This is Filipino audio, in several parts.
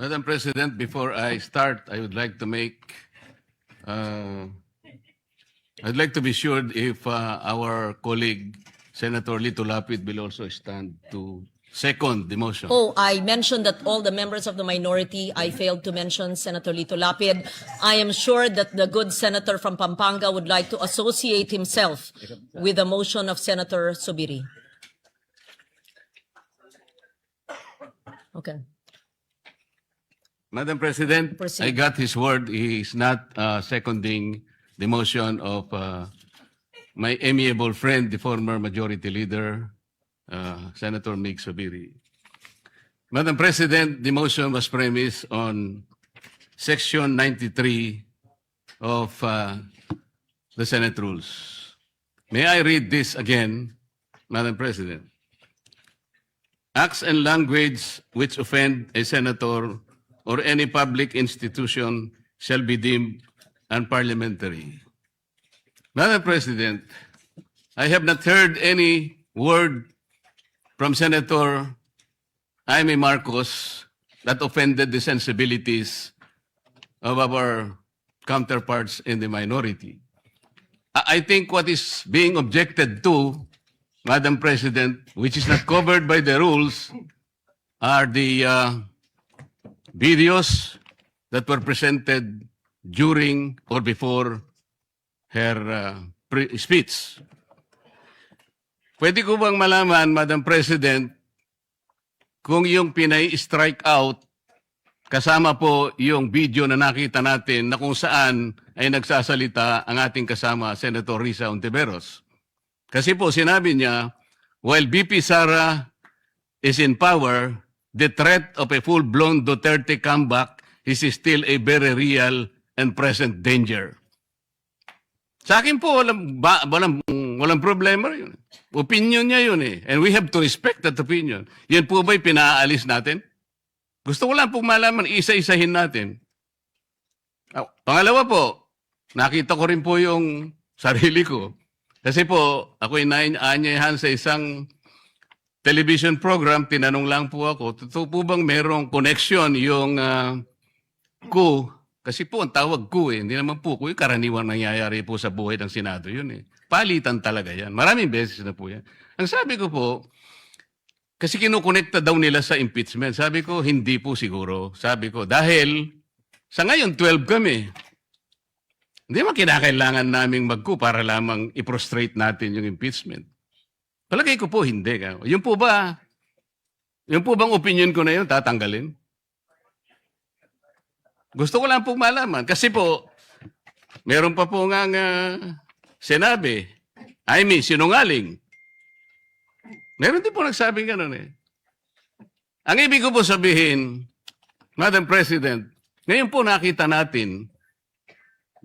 Madam President, before I start, I would like to make, I'd like to be sure if our colleague, Senator Lito Lapid, will also stand to second the motion. Oh, I mentioned that all the members of the minority, I failed to mention Senator Lito Lapid. I am sure that the good senator from Pampanga would like to associate himself with the motion of Senator Subiri. Okay. Madam President, Proceed. I got his word. He is not seconding the motion of my amiable friend, the former Majority Leader, Senator Mig Subiri. Madam President, the motion was premised on Section 93 of the Senate Rules. May I read this again, Madam President? Acts and language which offend a senator or any public institution shall be deemed unparliamentary. Madam President, I have not heard any word from Senator Jaime Marcos that offended the sensibilities of our counterparts in the minority. I think what is being objected to, Madam President, which is not covered by the rules, are the videos that were presented during or before her speech. Pwede ko bang malaman, Madam President, kung yung pinay-strike out, kasama po yung video na nakita natin na kung saan ay nagsasalita ang ating kasama, Senator Risa Ontiveros. Kasi po sinabi niya, while BP Sara is in power, the threat of a full-blown Duterte comeback is still a very real and present danger. Sa akin po, walang problema yun. Opinion niya yun eh. And we have to respect that opinion. Yan po ba'y pinaalis natin? Gusto ko lang pong malaman, isa-isahin natin. Pangalawa po, nakita ko rin po yung sarili ko. Kasi po, ako'y naanyayahan sa isang television program, tinanong lang po ako, totoo po bang merong connection yung coup? Kasi po, ang tawag coup eh. Hindi naman po coup, yung karaniwang nangyayari po sa buhay ng Senado yun eh. Palitan talaga yan. Maraming beses na po yan. Ang sabi ko po, kasi kinukonekta daw nila sa impeachment. Sabi ko, hindi po siguro. Sabi ko, dahil sa ngayon, 12 kami. Hindi man kinakailangan naming mag-coup para lamang i-prostrate natin yung impeachment. Palagay ko po, hindi. Yung po bang opinion ko na yun, tatanggalin? Gusto ko lang pong malaman. Kasi po, meron pa po nga sinabi, I mean, sinungaling. Meron din po nagsabing gano'n eh. Ang ibig ko po sabihin, Madam President, ngayon po nakita natin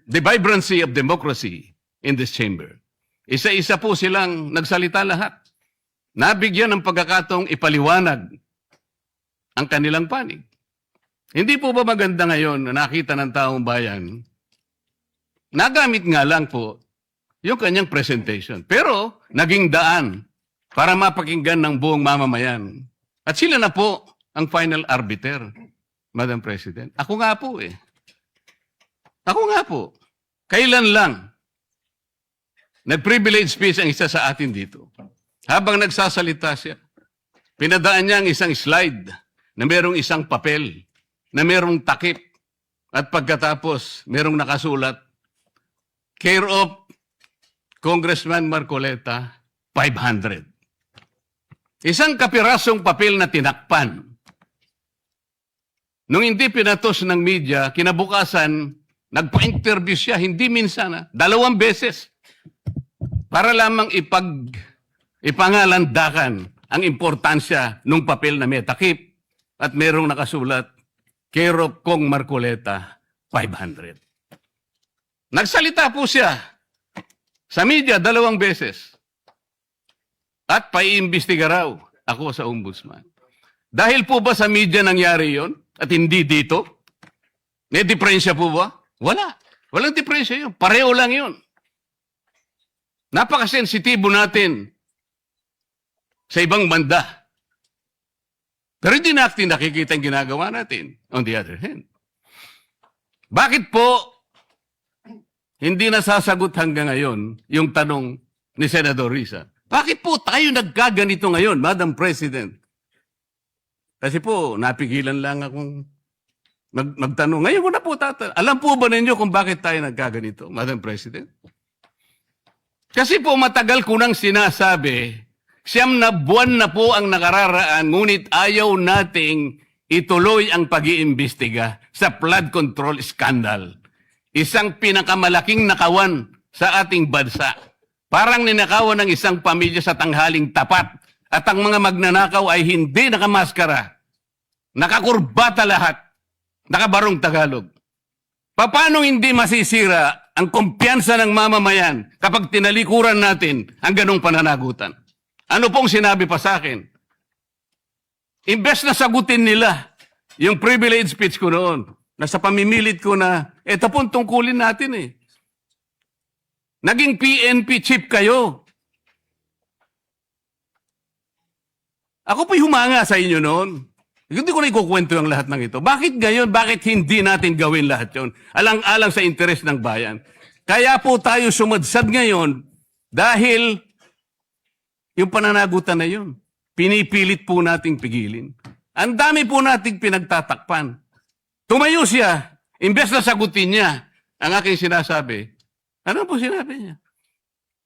the vibrancy of democracy in this chamber. Isa-isa po silang nagsalita lahat. Nabigyan ng pagkakataong ipaliwanag ang kanilang panig. Hindi po ba maganda ngayon na nakita ng taong bayan, nagamit nga lang po yung kanyang presentation. Pero naging daan para mapakinggan ng buong mamamayan. At sila na po ang final arbiter, Madam President. Ako nga po eh. Ako nga po. Kailan lang nag-privilege speech ang isa sa atin dito. Habang nagsasalita siya, pinadaan niya ang isang slide na merong isang papel, na merong takip, at pagkatapos merong nakasulat, care of Congressman Marcoleta, 500. Isang kapirasong papel na tinakpan. Nung hindi pinatos ng media, kinabukasan, nagpa-interview siya, hindi minsan, 2 beses. Para lamang ipangalandakan ang importansya ng papel na may takip at merong nakasulat, care of Kong Marcoleta, 500. Nagsalita po siya sa media 2 beses at paiimbestiga raw ako sa ombudsman. Dahil po ba sa media nangyari yon at hindi dito? May diferensya po ba? Wala. Walang diferensya yun. Pareho lang yun. Napakasensitibo natin sa ibang banda. Pero hindi natin nakikita yung ginagawa natin. On the other hand, bakit po hindi nasasagot hanggang ngayon yung tanong ni Senador Risa? Bakit po tayo nagkaganito ngayon, Madam President? Kasi po, napigilan lang akong magtanong. Ngayon ko na po tatanong. Alam po ba ninyo kung bakit tayo nagkaganito, Madam President? Kasi po matagal ko nang sinasabi, 9 na buwan na po ang nakararaan, ngunit ayaw nating ituloy ang pag-iimbestiga sa flood control scandal. Isang pinakamalaking nakawan sa ating bansa. Parang ninakawan ng isang pamilya sa tanghaling tapat at ang mga magnanakaw ay hindi nakamaskara. Nakakurbata lahat. Nakabarong Tagalog. Paano hindi masisira ang kumpiyansa ng mamamayan kapag tinalikuran natin ang ganong pananagutan? Ano pong sinabi pa sa akin? Imbes na sagutin nila yung privilege speech ko noon, nasa pamimilit ko na, eto pong tungkulin natin eh. Naging PNP chief kayo. Ako po'y humanga sa inyo noon. Hindi ko na ikukwento ang lahat ng ito. Bakit ngayon? Bakit hindi natin gawin lahat yon? Alang-alang sa interes ng bayan. Kaya po tayo sumadsad ngayon dahil yung pananagutan na yun, pinipilit po nating pigilin. Ang dami po nating pinagtatakpan. Tumayo siya, imbes na sagutin niya ang aking sinasabi. Ano po sinabi niya?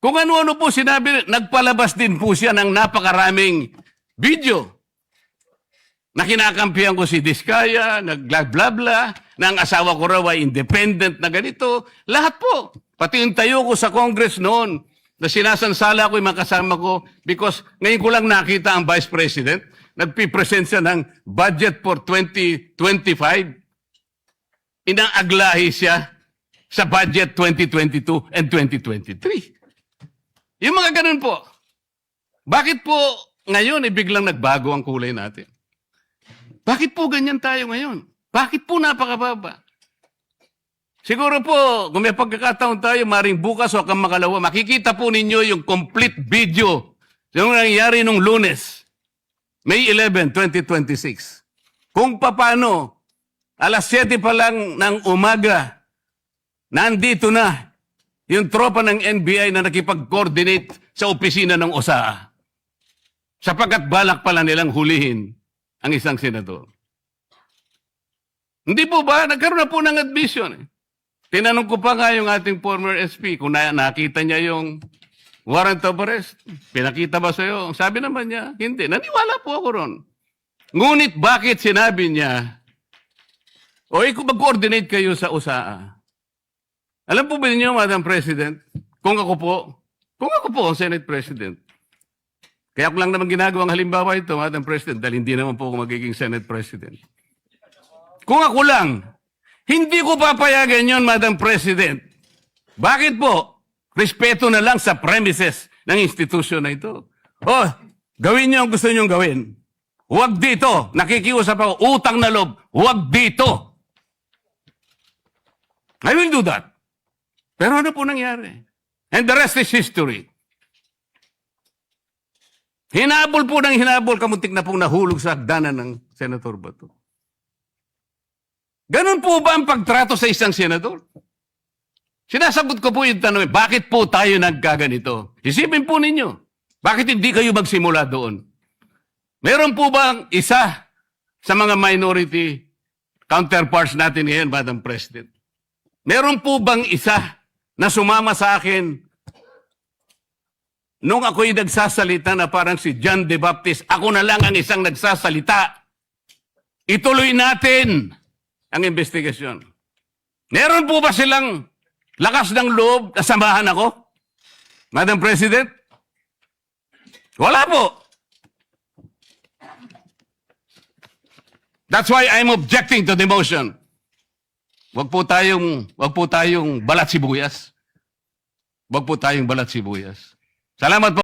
Kung ano-ano po sinabi, nagpalabas din po siya ng napakaraming video na kinakampihan ko si Diskaya, nag-bla-bla, na ang asawa ko raw ay independent na ganito. Lahat po. Pati yung tayo ko sa Congress noon, na sinasansala ko yung mga kasama ko because ngayon ko lang nakita ang Vice President, nagpipresent siya ng budget for 2025. Inaaglahi siya sa budget 2022 and 2023. Yung mga ganun po. Bakit po ngayon biglang nagbago ang kulay natin? Bakit po ganyan tayo ngayon? Bakit po napakababa? Siguro po, kung may pagkakataon tayo, maring bukas o kang makalawa, makikita po ninyo yung complete video yung nangyari nung Lunes, May 11, 2026. Kung paano, alas 7 pa lang ng umaga, nandito na yung tropa ng NBI na nakipag-coordinate sa opisina ng OSAA. Sapagkat balak pala nilang hulihin ang isang senador. Hindi po ba? Nagkaroon na po ng admission. Tinanong ko pa nga yung ating former SP kung nakita niya yung warrant of arrest. Pinakita ba sa'yo? Sabi naman niya, hindi. Naniwala po ako ron. Ngunit bakit sinabi niya, kung mag-coordinate kayo sa USAA. Alam po ba niyo, Madam President, kung ako po ang Senate President, kaya ko lang naman ginagawang halimbawa ito, Madam President, dahil hindi naman po ako magiging Senate President. Kung ako lang, hindi ko papayagan yon, Madam President. Bakit po? Respeto na lang sa premises ng institusyon na ito. Gawin niyo ang gusto niyong gawin. Huwag dito. Nakikiusap ako, utang na loob. Huwag dito. I will do that. Pero ano po nangyari? And the rest is history. Hinabol po ng hinabol, kamuntik na pong nahulog sa hagdanan ng Senator Bato. Ganun po ba ang pagtrato sa isang senador? Sinasagot ko po yung tanong, bakit po tayo nagkaganito? Isipin po ninyo, bakit hindi kayo magsimula doon? Meron po bang isa sa mga minority counterparts natin ngayon, Madam President? Meron po bang isa na sumama sa akin nung ako'y nagsasalita na parang si John the Baptist, ako na lang ang isang nagsasalita. Ituloy natin ang investigasyon. Meron po ba silang lakas ng loob na samahan ako? Madam President? Wala po. That's why I'm objecting to the motion. Wag po tayong balat sibuyas. Wag po tayong balat sibuyas. Salamat po.